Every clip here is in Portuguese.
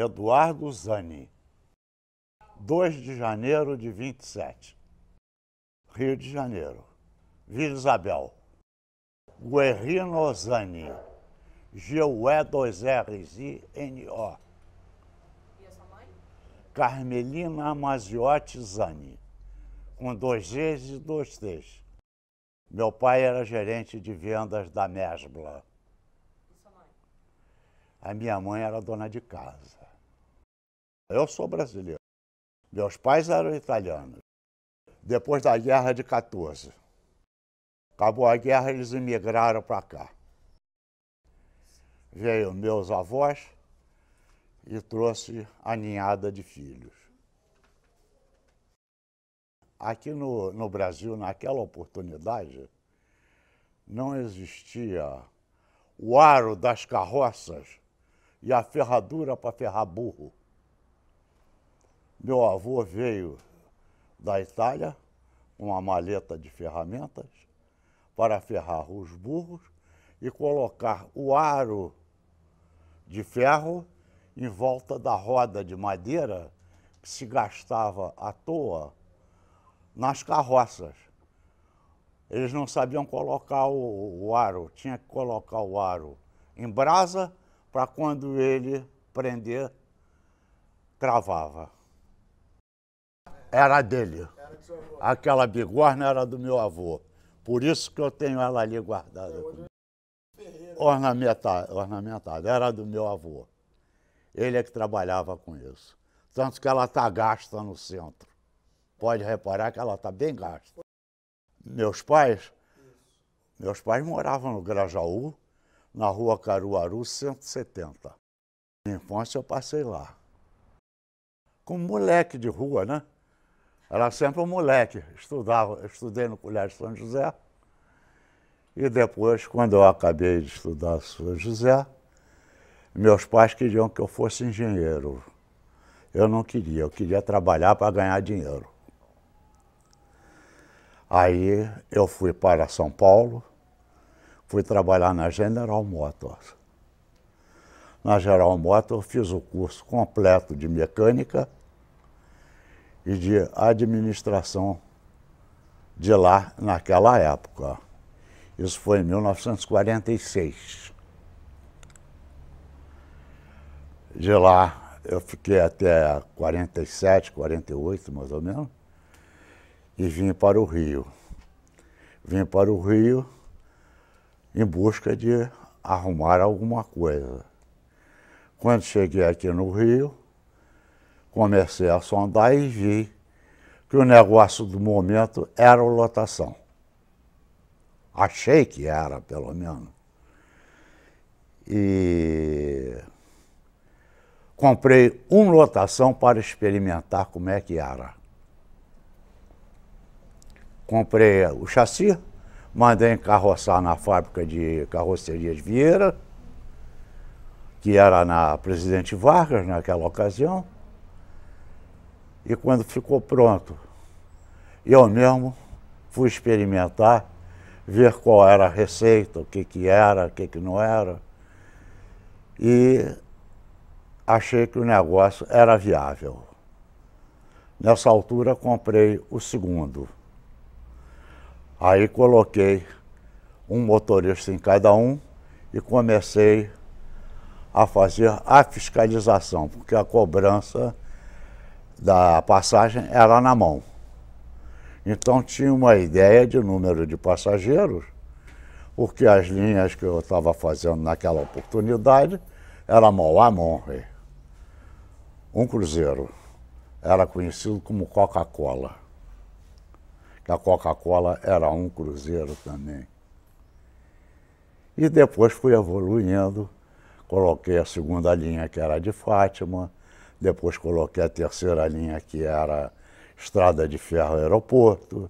Eduardo Zani, 2 de janeiro de 27, Rio de Janeiro, Vila Isabel. Guerrino Zani, G-U-E-2-R-I-N-O. E a sua mãe? Carmelina Maziotti Zani, com 2 Gs e 2 Ts. Meu pai era gerente de vendas da Mesbla. E sua mãe? A minha mãe era dona de casa. Eu sou brasileiro. Meus pais eram italianos. Depois da Guerra de 14. Acabou a guerra, eles imigraram para cá. Veio meus avós e trouxe a ninhada de filhos. Aqui no Brasil, naquela oportunidade, não existia o aro das carroças e a ferradura para ferrar burro. Meu avô veio da Itália com uma maleta de ferramentas para ferrar os burros e colocar o aro de ferro em volta da roda de madeira que se gastava à toa nas carroças. Eles não sabiam colocar o aro, tinha que colocar o aro em brasa para quando ele prender, travava. Era dele. Aquela bigorna era do meu avô. Por isso que eu tenho ela ali guardada. Ornamentada. Era do meu avô. Ele é que trabalhava com isso. Tanto que ela está gasta no centro. Pode reparar que ela está bem gasta. Meus pais moravam no Grajaú, na rua Caruaru 170. Na infância eu passei lá. Como moleque de rua, né? Era sempre um moleque. Estudei no Colégio São José. E depois, quando eu acabei de estudar no São José, meus pais queriam que eu fosse engenheiro. Eu não queria, eu queria trabalhar para ganhar dinheiro. Aí eu fui para São Paulo, fui trabalhar na General Motors. Na General Motors fiz o curso completo de mecânica e de administração de lá naquela época. Isso foi em 1946. De lá eu fiquei até 47, 48 mais ou menos, e vim para o Rio. Vim para o Rio em busca de arrumar alguma coisa. Quando cheguei aqui no Rio, comecei a sondar e vi que o negócio do momento era a lotação. Achei que era, pelo menos. E comprei uma lotação para experimentar como é que era. Comprei o chassi, mandei encarroçar na fábrica de carrocerias Vieira, que era na Presidente Vargas naquela ocasião. E quando ficou pronto, eu mesmo fui experimentar, ver qual era a receita, o que era, o que não era. E achei que o negócio era viável. Nessa altura comprei o segundo. Aí coloquei um motorista em cada um e comecei a fazer a fiscalização, porque a cobrança da passagem era na mão. Então tinha uma ideia de número de passageiros, porque as linhas que eu estava fazendo naquela oportunidade era Mauá-Monre. Um cruzeiro era conhecido como Coca-Cola, que a Coca-Cola era um cruzeiro também. E depois fui evoluindo, coloquei a segunda linha, que era de Fátima, depois coloquei a terceira linha, que era Estrada de Ferro Aeroporto,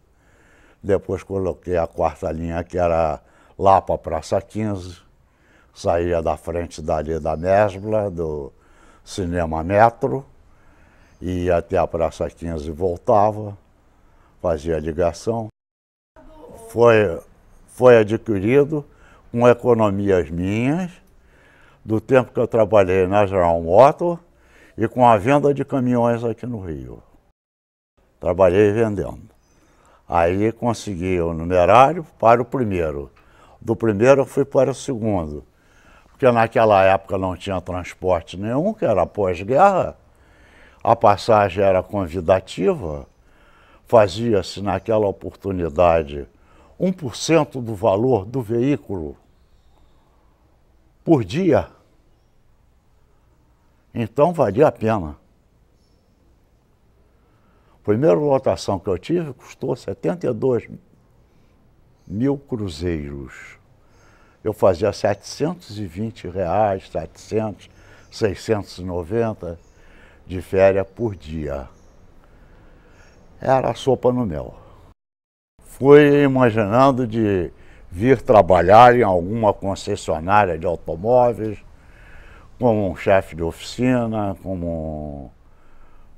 depois coloquei a quarta linha, que era lá para a Praça 15, saía da frente dali da Mesbla, do Cinema Metro, ia até a Praça 15 e voltava, fazia ligação. Foi adquirido com economias minhas, do tempo que eu trabalhei na General Motors e com a venda de caminhões aqui no Rio. Trabalhei vendendo. Aí consegui o numerário para o primeiro. Do primeiro eu fui para o segundo, porque naquela época não tinha transporte nenhum, que era pós-guerra. A passagem era convidativa, fazia-se naquela oportunidade 1% do valor do veículo por dia. Então valia a pena. A primeira lotação que eu tive custou 72 mil cruzeiros. Eu fazia R$720, 700, 690 de férias por dia. Era sopa no mel. Fui imaginando de vir trabalhar em alguma concessionária de automóveis, como um chefe de oficina,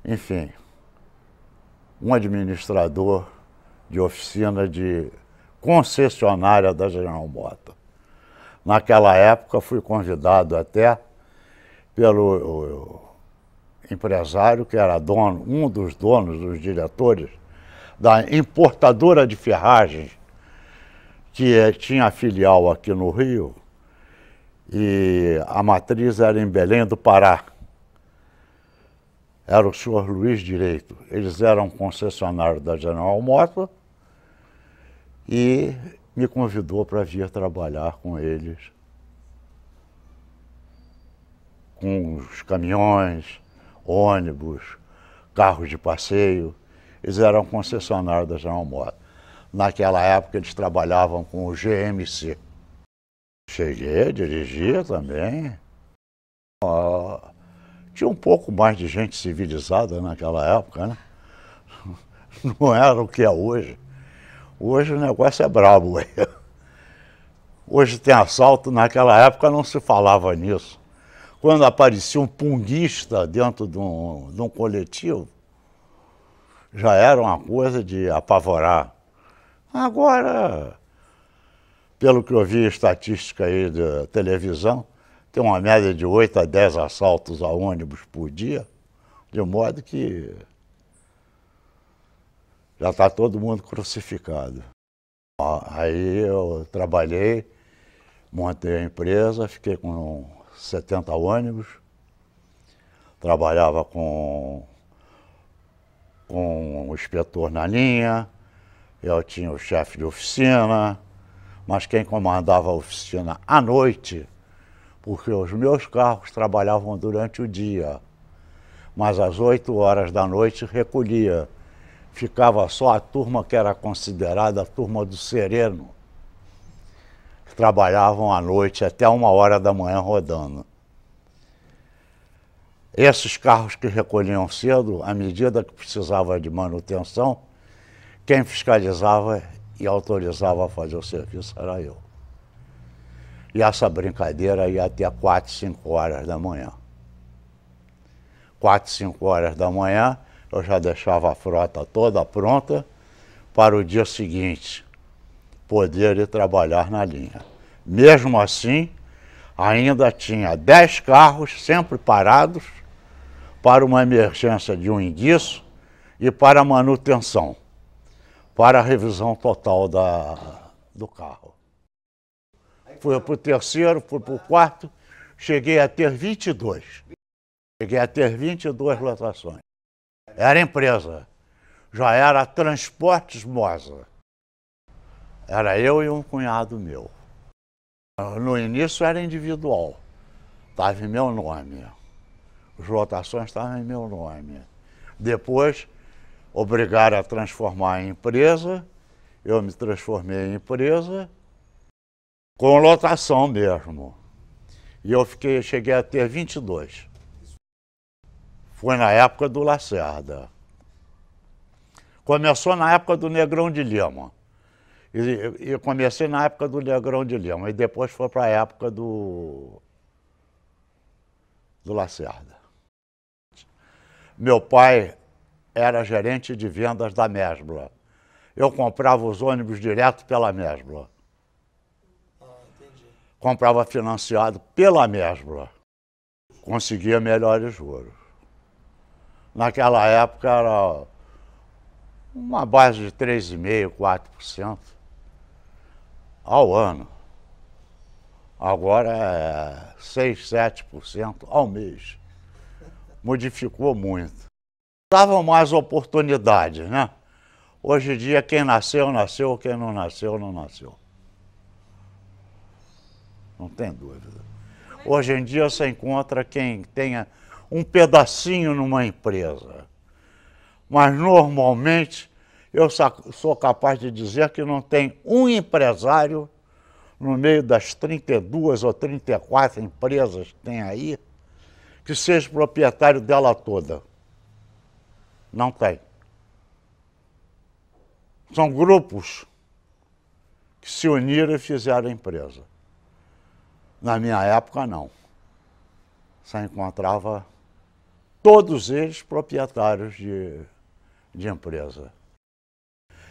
enfim, um administrador de oficina de concessionária da General Motors. Naquela época fui convidado até pelo empresário que era dono, um dos donos, dos diretores da importadora de ferragens, que tinha filial aqui no Rio, e a matriz era em Belém do Pará. Era o senhor Luiz Direito. Eles eram concessionários da General Motors e me convidou para vir trabalhar com eles, com os caminhões, ônibus, carros de passeio. Eles eram concessionários da General Motors. Naquela época eles trabalhavam com o GMC. Cheguei a dirigir também. Tinha um pouco mais de gente civilizada naquela época, né? Não era o que é hoje. Hoje o negócio é brabo. Hoje tem assalto, naquela época não se falava nisso. Quando aparecia um punguista dentro de um coletivo, já era uma coisa de apavorar. Agora, pelo que eu vi estatística aí da televisão, tem uma média de 8 a 10 assaltos a ônibus por dia, de modo que já está todo mundo crucificado. Aí eu trabalhei, montei a empresa, fiquei com 70 ônibus, trabalhava com o inspetor na linha, eu tinha o chefe de oficina, mas quem comandava a oficina à noite, porque os meus carros trabalhavam durante o dia, mas às 8 horas da noite recolhia. Ficava só a turma que era considerada a turma do sereno, que trabalhavam à noite até 1 hora da manhã rodando. Esses carros que recolhiam cedo, à medida que precisava de manutenção, quem fiscalizava e autorizava a fazer o serviço era eu. E essa brincadeira ia até 4, 5 horas da manhã. 4, 5 horas da manhã, eu já deixava a frota toda pronta para o dia seguinte poder ir trabalhar na linha. Mesmo assim, ainda tinha 10 carros sempre parados para uma emergência de um enguiço e para manutenção, para a revisão total do carro. Fui para o terceiro, fui para o quarto, cheguei a ter 22. Cheguei a ter 22 lotações. Era empresa, já era Transportes Mosa. Era eu e um cunhado meu. No início era individual, estava em meu nome. As lotações estavam em meu nome. Depois, obrigaram a transformar em empresa, eu me transformei em empresa, com lotação mesmo. E eu cheguei a ter 22. Foi na época do Lacerda. Começou na época do Negrão de Lima. E comecei na época do Negrão de Lima. E depois foi para a época do Lacerda. Meu pai era gerente de vendas da Mesbla. Eu comprava os ônibus direto pela Mesbla. Comprava financiado pela Mesbla. Conseguia melhores juros. Naquela época era uma base de 3,5%, 4% ao ano. Agora é 6%, 7% ao mês. Modificou muito. Davam mais oportunidades, né? Hoje em dia, quem nasceu, nasceu, quem não nasceu, não nasceu. Não tem dúvida. Hoje em dia, você encontra quem tenha um pedacinho numa empresa. Mas, normalmente, eu sou capaz de dizer que não tem um empresário no meio das 32 ou 34 empresas que tem aí, que seja proprietário dela toda. Não tem. São grupos que se uniram e fizeram a empresa. Na minha época, não. Você encontrava todos eles proprietários de empresa.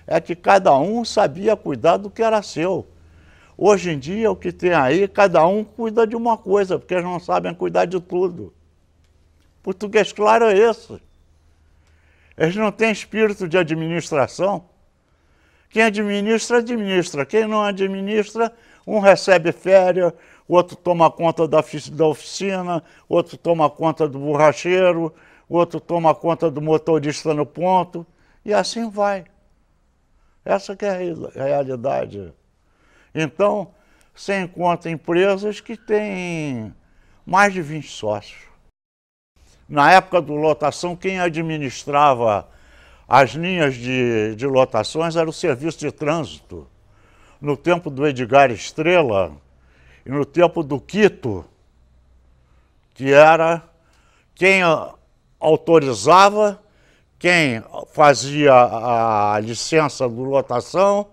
É que cada um sabia cuidar do que era seu. Hoje em dia, o que tem aí, cada um cuida de uma coisa, porque eles não sabem cuidar de tudo. Português claro é esse. Eles não têm espírito de administração. Quem administra, administra. Quem não administra, um recebe férias, o outro toma conta da oficina, o outro toma conta do borracheiro, o outro toma conta do motorista no ponto, e assim vai. Essa que é a realidade. Então, você encontra empresas que têm mais de 20 sócios. Na época do lotação, quem administrava as linhas de lotações era o serviço de trânsito. No tempo do Edgar Estrela e no tempo do Quito, que era quem autorizava, quem fazia a licença de lotação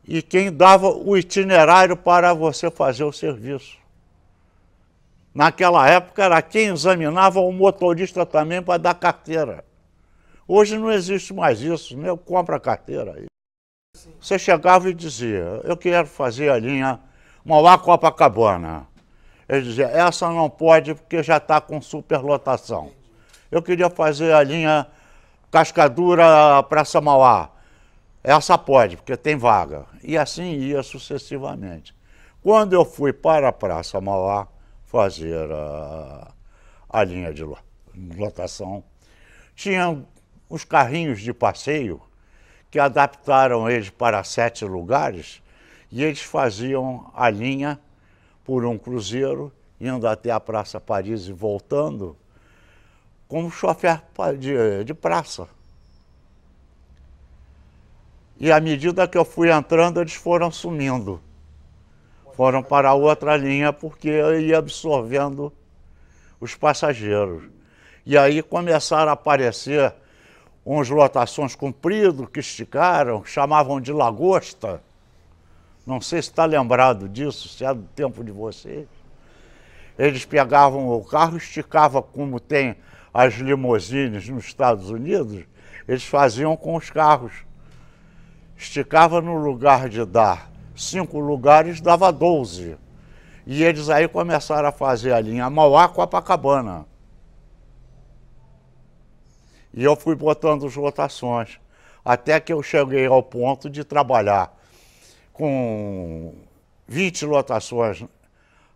e quem dava o itinerário para você fazer o serviço. Naquela época era quem examinava o motorista também para dar carteira. Hoje não existe mais isso, né? Compra a carteira aí. Você chegava e dizia, eu quero fazer a linha Mauá-Copacabana. Ele dizia, essa não pode porque já está com superlotação. Eu queria fazer a linha Cascadura-Praça Mauá. Essa pode, porque tem vaga. E assim ia sucessivamente. Quando eu fui para a Praça Mauá fazer a linha de lotação, tinha os carrinhos de passeio que adaptaram eles para 7 lugares e eles faziam a linha por um cruzeiro, indo até a Praça Paris e voltando, como chofer de praça. E à medida que eu fui entrando, eles foram sumindo. Foram para outra linha porque eu ia absorvendo os passageiros. E aí começaram a aparecer uns lotações compridos que esticaram, chamavam de lagosta. Não sei se está lembrado disso, se é do tempo de vocês. Eles pegavam o carro, esticavam como tem as limousines nos Estados Unidos, eles faziam com os carros. Esticava no lugar de dar 5 lugares, dava 12. E eles aí começaram a fazer a linha Mauá-Copacabana. E eu fui botando as lotações, até que eu cheguei ao ponto de trabalhar com 20 lotações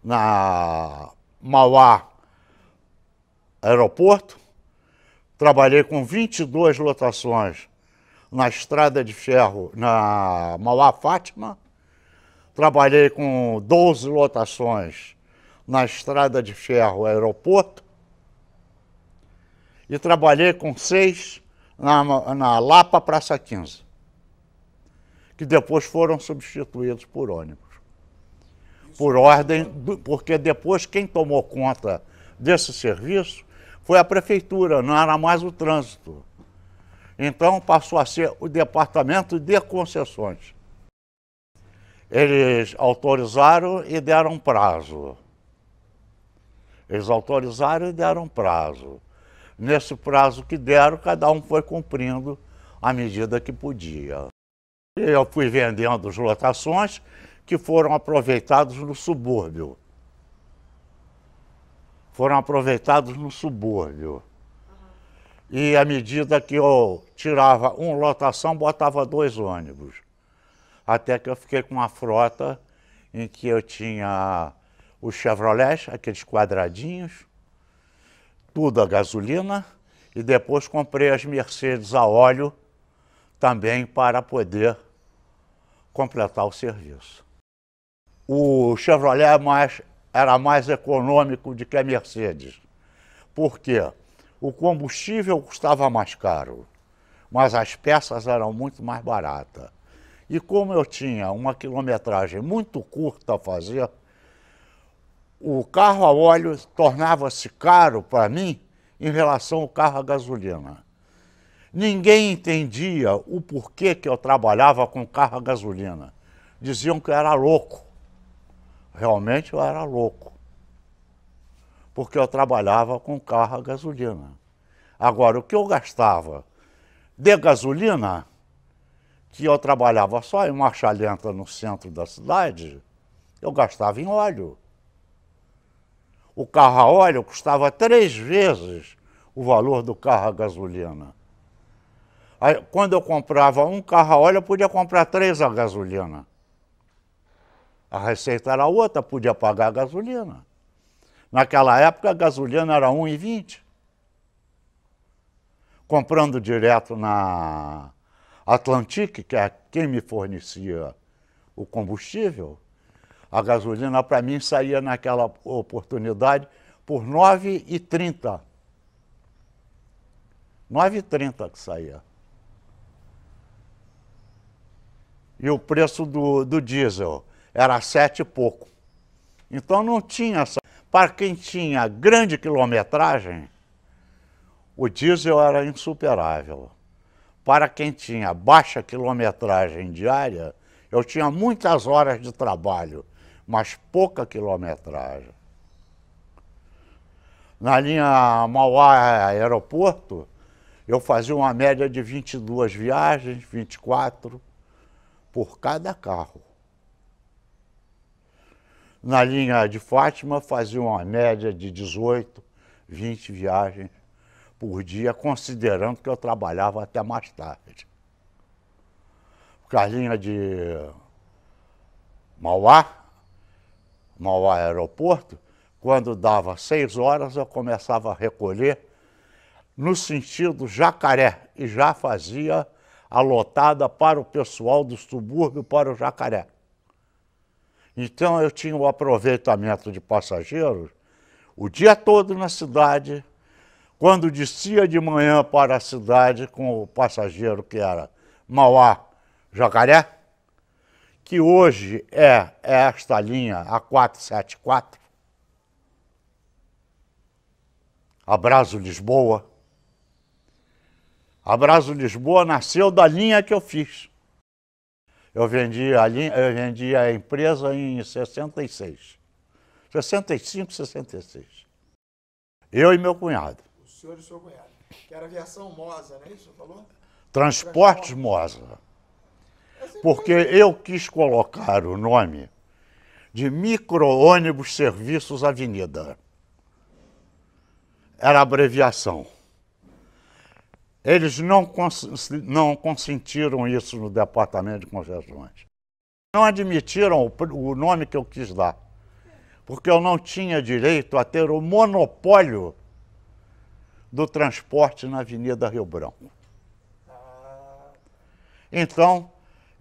na Mauá Aeroporto, trabalhei com 22 lotações na Estrada de Ferro, na Mauá Fátima, trabalhei com 12 lotações na Estrada de Ferro Aeroporto e trabalhei com 6 na Lapa Praça 15, que depois foram substituídos por ônibus. Por ordem, porque depois quem tomou conta desse serviço foi a prefeitura, não era mais o trânsito. Então passou a ser o departamento de concessões. Eles autorizaram e deram prazo. Eles autorizaram e deram prazo. Nesse prazo que deram, cada um foi cumprindo à medida que podia. Eu fui vendendo as lotações que foram aproveitados no subúrbio. Foram aproveitados no subúrbio. E à medida que eu tirava uma lotação, botava 2 ônibus. Até que eu fiquei com uma frota em que eu tinha os Chevrolet, aqueles quadradinhos, tudo a gasolina, e depois comprei as Mercedes a óleo também para poder completar o serviço. O Chevrolet era mais econômico do que a Mercedes. Por quê? O combustível custava mais caro, mas as peças eram muito mais baratas. E como eu tinha uma quilometragem muito curta a fazer, o carro a óleo tornava-se caro para mim em relação ao carro a gasolina. Ninguém entendia o porquê que eu trabalhava com carro a gasolina. Diziam que eu era louco. Realmente eu era louco. Porque eu trabalhava com carro a gasolina. Agora, o que eu gastava de gasolina, que eu trabalhava só em marcha lenta no centro da cidade, eu gastava em óleo. O carro a óleo custava 3 vezes o valor do carro a gasolina. Aí, quando eu comprava um carro a óleo, eu podia comprar 3 a gasolina. A receita era outra, podia pagar a gasolina. Naquela época, a gasolina era 1,20. Comprando direto na Atlantic, que é quem me fornecia o combustível, a gasolina para mim saía naquela oportunidade por R$ 9,30. R$ 9,30 que saía. E o preço do diesel era 7 e pouco. Então não tinha... Para quem tinha grande quilometragem, o diesel era insuperável. Para quem tinha baixa quilometragem diária, eu tinha muitas horas de trabalho, mas pouca quilometragem. Na linha Mauá-Aeroporto, eu fazia uma média de 22 viagens, 24, por cada carro. Na linha de Fátima, fazia uma média de 18, 20 viagens por dia, considerando que eu trabalhava até mais tarde. Porque a linha de Mauá-Aeroporto, quando dava 6 horas, eu começava a recolher no sentido Jacaré e já fazia a lotada para o pessoal do subúrbio para o Jacaré. Então eu tinha o aproveitamento de passageiros o dia todo na cidade. Quando descia de manhã para a cidade com o passageiro que era Mauá-Jacaré, que hoje é esta linha, a 474, Abraço Lisboa. Abraço Lisboa nasceu da linha que eu fiz. Eu vendi a empresa em 66. 65, 66. Eu e meu cunhado. O senhor e seu cunhado. Que era a aviação Mosa, não é isso que você falou? Transportes Mosa. Porque eu quis colocar o nome de Micro-ônibus Serviços Avenida. Era a abreviação. Eles não consentiram isso no Departamento de Concessões. Não admitiram o nome que eu quis dar, porque eu não tinha direito a ter o monopólio do transporte na Avenida Rio Branco. Então,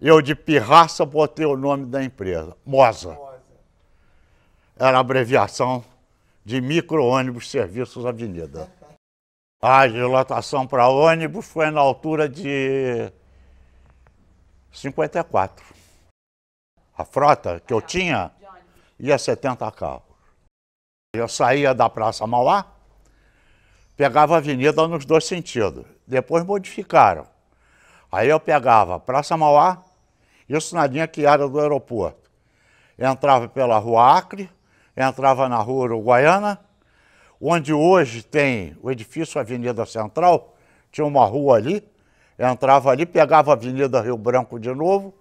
eu de pirraça botei o nome da empresa, Mosa. Era a abreviação de Micro-ônibus Serviços Avenida. A lotação para ônibus foi na altura de 54. A frota que eu tinha ia 70 carros. Eu saía da Praça Mauá, pegava a avenida nos 2 sentidos. Depois modificaram. Aí eu pegava a Praça Mauá, isso na linha que era do aeroporto. Entrava pela Rua Acre, entrava na Rua Uruguaiana, onde hoje tem o edifício Avenida Central, tinha uma rua ali, entrava ali, pegava a Avenida Rio Branco de novo,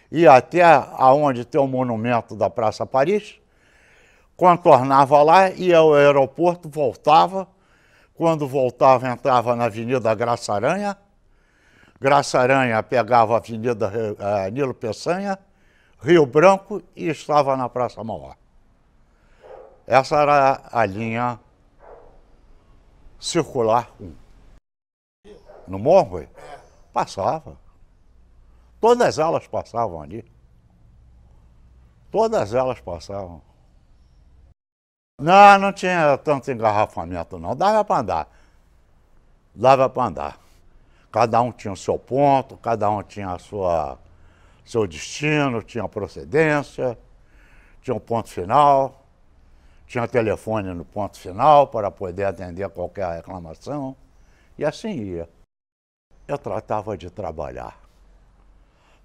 ia até aonde tem o monumento da Praça Paris, contornava lá, ia ao aeroporto, voltava, Quando voltava, entrava na Avenida Graça Aranha. Graça Aranha pegava a Avenida Nilo Peçanha, Rio Branco e estava na Praça Mauá. Essa era a linha circular 1. No Morro, passava. Todas elas passavam ali. Todas elas passavam. Não, não tinha tanto engarrafamento, não. Dava para andar. Dava para andar. Cada um tinha o seu ponto, cada um tinha seu destino, tinha procedência, tinha um ponto final, tinha telefone no ponto final para poder atender qualquer reclamação. E assim ia. Eu tratava de trabalhar.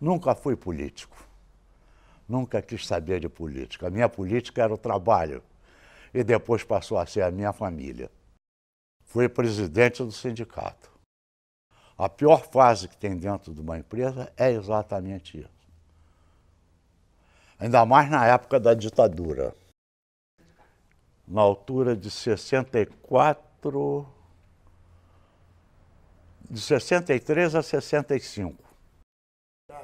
Nunca fui político. Nunca quis saber de política. A minha política era o trabalho. E depois passou a ser a minha família. Fui presidente do sindicato. A pior fase que tem dentro de uma empresa é exatamente isso. Ainda mais na época da ditadura. Na altura de 64, de 63 a 65.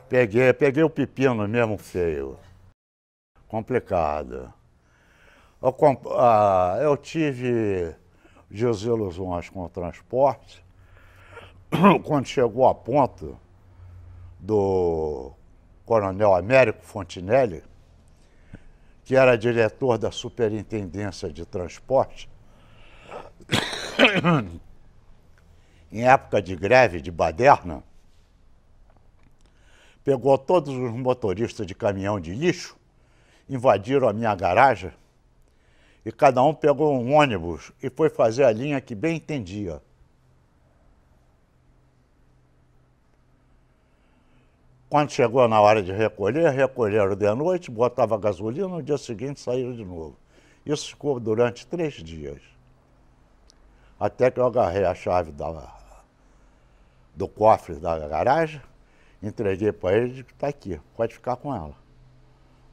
Peguei o pepino mesmo feio. Complicado. Eu tive desilusões com o transporte. Quando chegou a ponto do Coronel Américo Fontinelli, que era diretor da Superintendência de Transporte, em época de greve de baderna, pegou todos os motoristas de caminhão de lixo, invadiram a minha garagem e cada um pegou um ônibus e foi fazer a linha que bem entendia. Quando chegou na hora de recolher, recolheram de noite, botavam gasolina, no dia seguinte saíram de novo. Isso ficou durante 3 dias. Até que eu agarrei a chave do cofre da garagem, entreguei para ele e disse, está aqui, pode ficar com ela.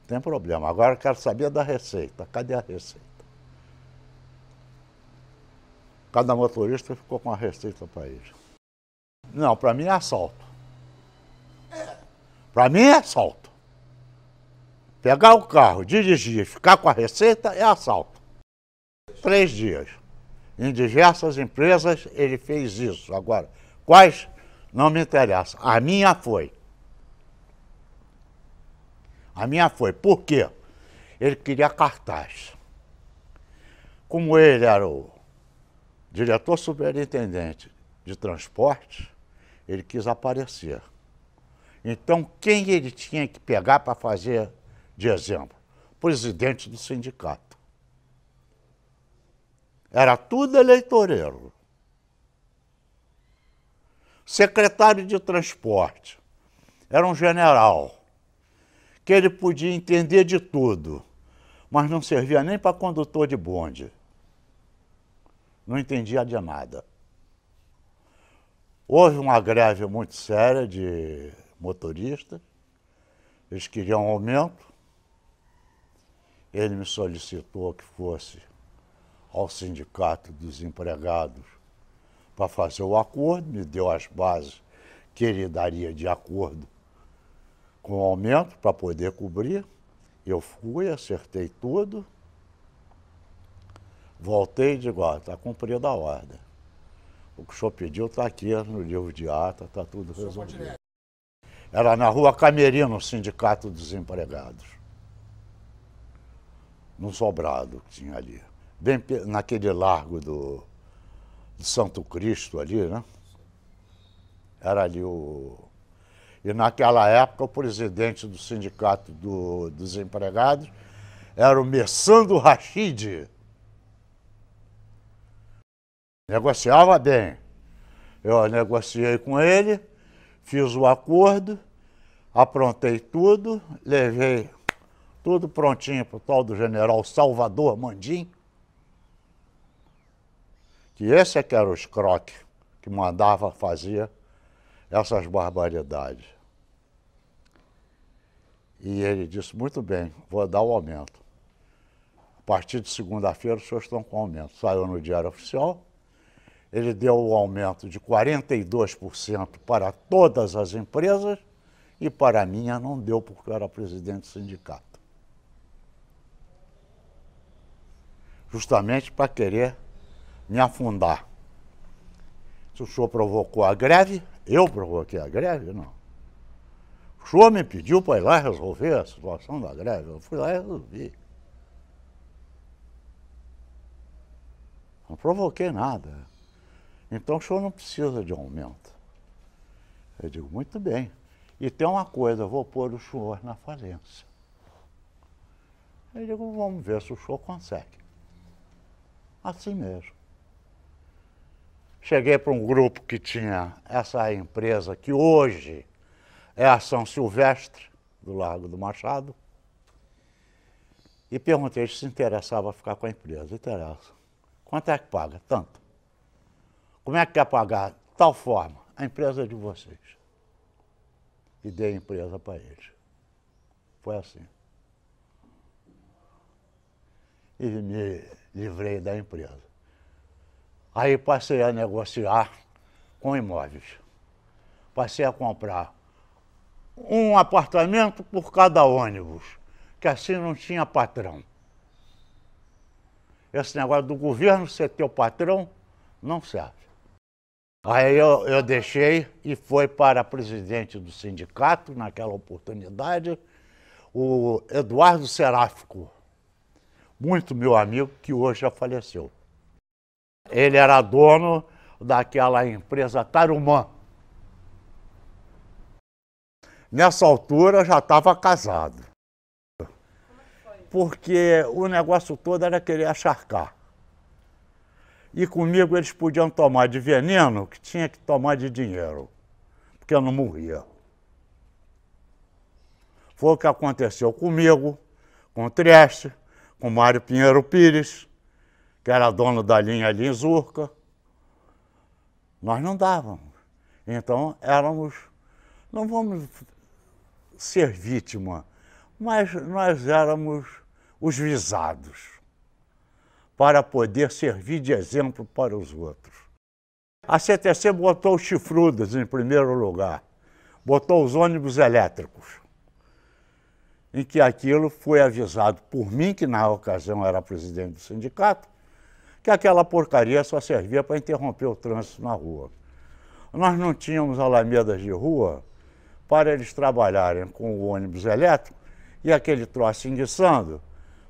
Não tem problema. Agora eu quero saber da receita. Cadê a receita? Cada motorista ficou com a receita para ele. Não, para mim é assalto. Para mim é assalto. Pegar o carro, dirigir e ficar com a receita é assalto. 3 dias. Em diversas empresas ele fez isso. Agora, quais? Não me interessa. A minha foi. A minha foi. Por quê? Ele queria cartaz. Como ele era o diretor superintendente de transporte, ele quis aparecer. Então, quem ele tinha que pegar para fazer de exemplo? O presidente do sindicato. Era tudo eleitoreiro. Secretário de transporte. Era um general, que ele podia entender de tudo, mas não servia nem para condutor de bonde. Não entendia de nada. Houve uma greve muito séria de motoristas, eles queriam um aumento, ele me solicitou que fosse ao sindicato dos empregados para fazer o acordo, me deu as bases que ele daria de acordo com o aumento para poder cobrir. Eu fui, acertei tudo, voltei e digo, está cumprida a ordem. O que o senhor pediu está aqui no livro de ata, está tudo resolvido. Era na Rua Camerino, o Sindicato dos Empregados. Num sobrado que tinha ali. Bem naquele largo de Santo Cristo ali, né? Era ali o... E naquela época o presidente do Sindicato dos Empregados era o Messando Rachid. Negociava bem. Eu negociei com ele, fiz o acordo, aprontei tudo, levei tudo prontinho para o tal do general Salvador Mandim, que esse é que era o escroque que mandava fazer essas barbaridades. E ele disse, muito bem, vou dar o aumento. A partir de segunda-feira os senhores estão com aumento. Saiu no Diário Oficial Ele deu o aumento de 42% para todas as empresas e para a minha não deu porque eu era presidente do sindicato. Justamente para querer me afundar. Se o senhor provocou a greve, eu provoquei a greve? Não. O senhor me pediu para ir lá resolver a situação da greve. Eu fui lá e resolvi. Não provoquei nada. Então o senhor não precisa de aumento. Eu digo, muito bem. E tem uma coisa, eu vou pôr o senhor na falência. Eu digo, vamos ver se o senhor consegue. Assim mesmo. Cheguei para um grupo que tinha essa empresa que hoje é a São Silvestre, do Largo do Machado, e perguntei se interessava ficar com a empresa. Interessa. Quanto é que paga? Tanto. Como é que quer pagar? De tal forma. A empresa é de vocês. E dei a empresa para eles. Foi assim. E me livrei da empresa. Aí passei a negociar com imóveis. Passei a comprar um apartamento por cada ônibus, que assim não tinha patrão. Esse negócio do governo ser teu patrão não serve. Aí eu deixei e foi para presidente do sindicato, naquela oportunidade, o Eduardo Seráfico, muito meu amigo, que hoje já faleceu. Ele era dono daquela empresa Tarumã. Nessa altura eu já estava casado. Porque o negócio todo era querer acharcar. E comigo eles podiam tomar de veneno, que tinha que tomar de dinheiro, porque eu não morria. Foi o que aconteceu comigo, com o Trieste, com o Mário Pinheiro Pires, que era dono da linha Linzurca. Nós não dávamos. Então éramos, não vamos ser vítima, mas nós éramos os visados para poder servir de exemplo para os outros. A CTC botou os chifrudos em primeiro lugar, botou os ônibus elétricos, em que aquilo foi avisado por mim, que na ocasião era presidente do sindicato, que aquela porcaria só servia para interromper o trânsito na rua. Nós não tínhamos alamedas de rua para eles trabalharem com o ônibus elétrico e aquele troço enguiçando,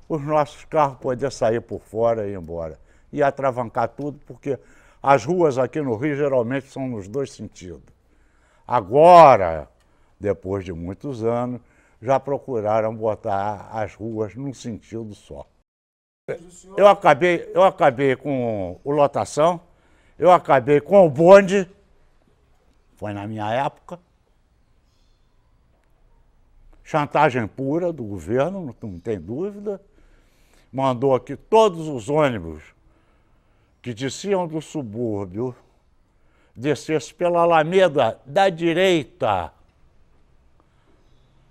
os nossos carros poderem sair por fora e ir embora. E atravancar tudo, porque as ruas aqui no Rio geralmente são nos dois sentidos. Agora, depois de muitos anos, já procuraram botar as ruas num sentido só. Eu acabei com o lotação, eu acabei com o bonde, foi na minha época. Chantagem pura do governo, não tem dúvida. Mandou que todos os ônibus que desciam do subúrbio descessem pela Alameda da direita,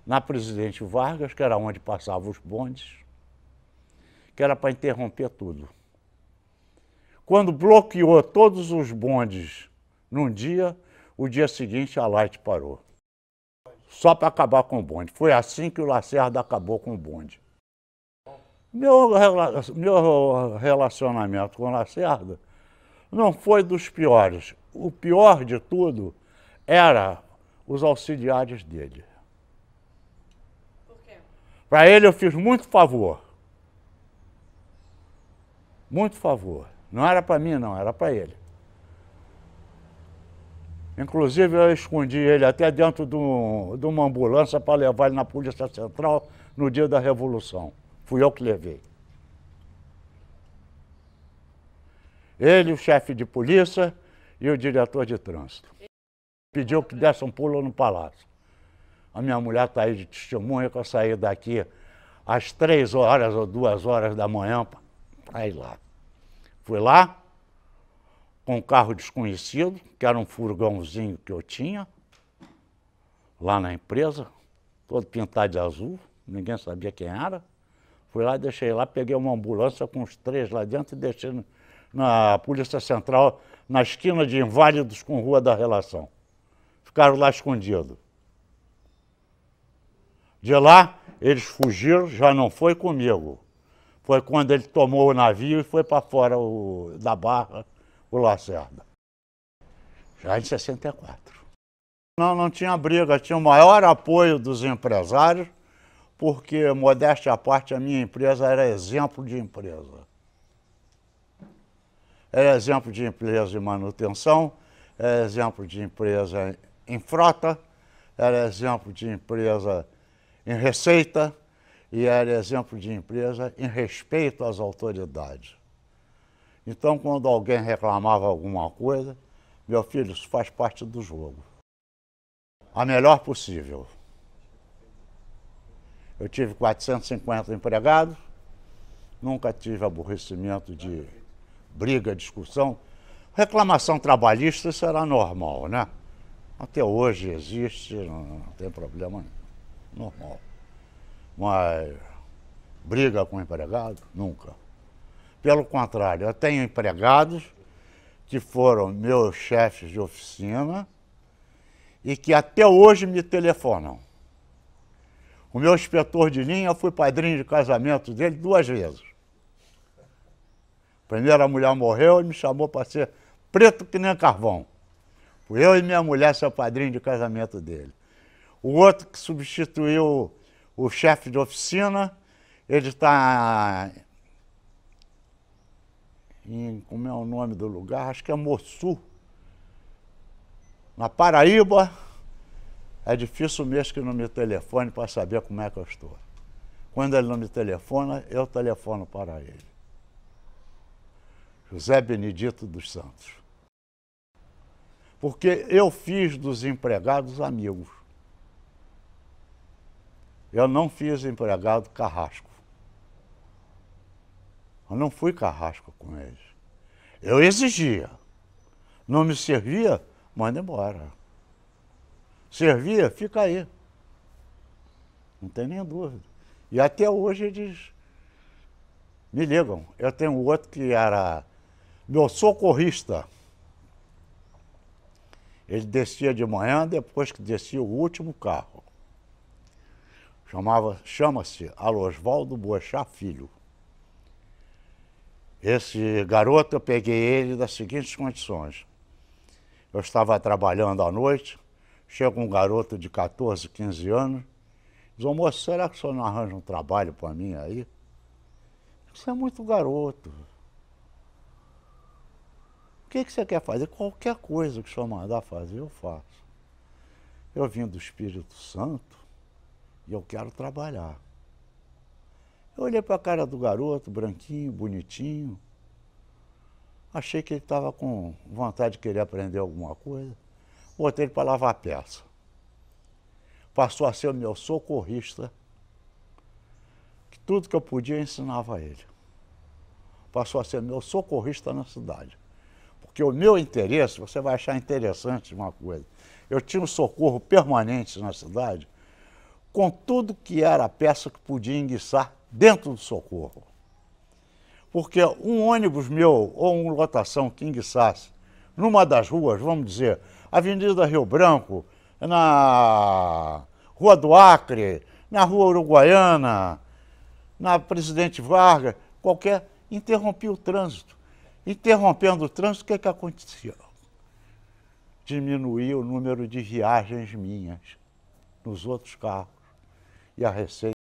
na Presidente Vargas, que era onde passavam os bondes, que era para interromper tudo. Quando bloqueou todos os bondes num dia, o dia seguinte a Light parou. Só para acabar com o bonde. Foi assim que o Lacerda acabou com o bonde. Meu relacionamento com o Lacerda não foi dos piores. O pior de tudo era os auxiliares dele. Por quê? Para ele eu fiz muito favor. Muito favor. Não era para mim, não, era para ele. Inclusive, eu escondi ele até dentro de uma ambulância para levar ele na Polícia Central no dia da Revolução. Fui eu que levei. Ele, o chefe de polícia e o diretor de trânsito. Pediu que desse um pulo no palácio. A minha mulher está aí de testemunha que eu saí daqui às 3 horas ou 2 horas da manhã para ir lá. Fui lá, com um carro desconhecido, que era um furgãozinho que eu tinha, lá na empresa, todo pintado de azul, ninguém sabia quem era. Fui lá, deixei lá, peguei uma ambulância com os 3 lá dentro e deixei na Polícia Central na esquina de Inválidos com Rua da Relação. Ficaram lá escondidos. De lá, eles fugiram, já não foi comigo. Foi quando ele tomou o navio e foi para fora da Barra, o Lacerda. Já em 64. Não tinha briga, tinha o maior apoio dos empresários, porque, modéstia à parte, a minha empresa era exemplo de empresa. Era exemplo de empresa de manutenção, era exemplo de empresa em frota, era exemplo de empresa em receita e era exemplo de empresa em respeito às autoridades. Então, quando alguém reclamava alguma coisa, meu filho, isso faz parte do jogo. A melhor possível. Eu tive 450 empregados, nunca tive aborrecimento de briga, discussão. Reclamação trabalhista, isso era normal, né? Até hoje existe, não tem problema nenhum, normal. Mas briga com empregado, nunca. Pelo contrário, eu tenho empregados que foram meus chefes de oficina e que até hoje me telefonam. O meu inspetor de linha, eu fui padrinho de casamento dele 2 vezes. Primeiro a mulher morreu e me chamou para ser preto que nem carvão. Fui eu e minha mulher ser padrinho de casamento dele. O outro que substituiu o chefe de oficina, ele está em, como é o nome do lugar? Acho que é Mossu, na Paraíba. É difícil mesmo que não me telefone para saber como é que eu estou. Quando ele não me telefona, eu telefono para ele. José Benedito dos Santos. Porque eu fiz dos empregados amigos. Eu não fiz empregado carrasco. Eu não fui carrasco com eles. Eu exigia. Não me servia, manda embora. Servia, fica aí. Não tem nem dúvida. E até hoje eles me ligam. Eu tenho outro que era meu socorrista. Ele descia de manhã, depois que descia o último carro. Chama-se Alosvaldo Boechat Filho. Esse garoto, eu peguei ele das seguintes condições. Eu estava trabalhando à noite, chega um garoto de 14, 15 anos, diz, ô moço, será que o senhor não arranja um trabalho para mim aí? Você é muito garoto. O que você quer fazer? Qualquer coisa que o senhor mandar fazer, eu faço. Eu vim do Espírito Santo e eu quero trabalhar. Eu olhei para a cara do garoto, branquinho, bonitinho. Achei que ele estava com vontade de querer aprender alguma coisa. Botei ele para lavar a peça. Passou a ser o meu socorrista. Que tudo que eu podia eu ensinava a ele. Passou a ser meu socorrista na cidade. Porque o meu interesse, você vai achar interessante uma coisa. Eu tinha um socorro permanente na cidade, com tudo que era peça que podia enguiçar dentro do socorro. Porque um ônibus meu ou uma lotação que enguiçasse numa das ruas, vamos dizer, Avenida Rio Branco, na Rua do Acre, na Rua Uruguaiana, na Presidente Vargas, qualquer, interrompia o trânsito. Interrompendo o trânsito, o que acontecia? Diminuía o número de viagens minhas nos outros carros e a receita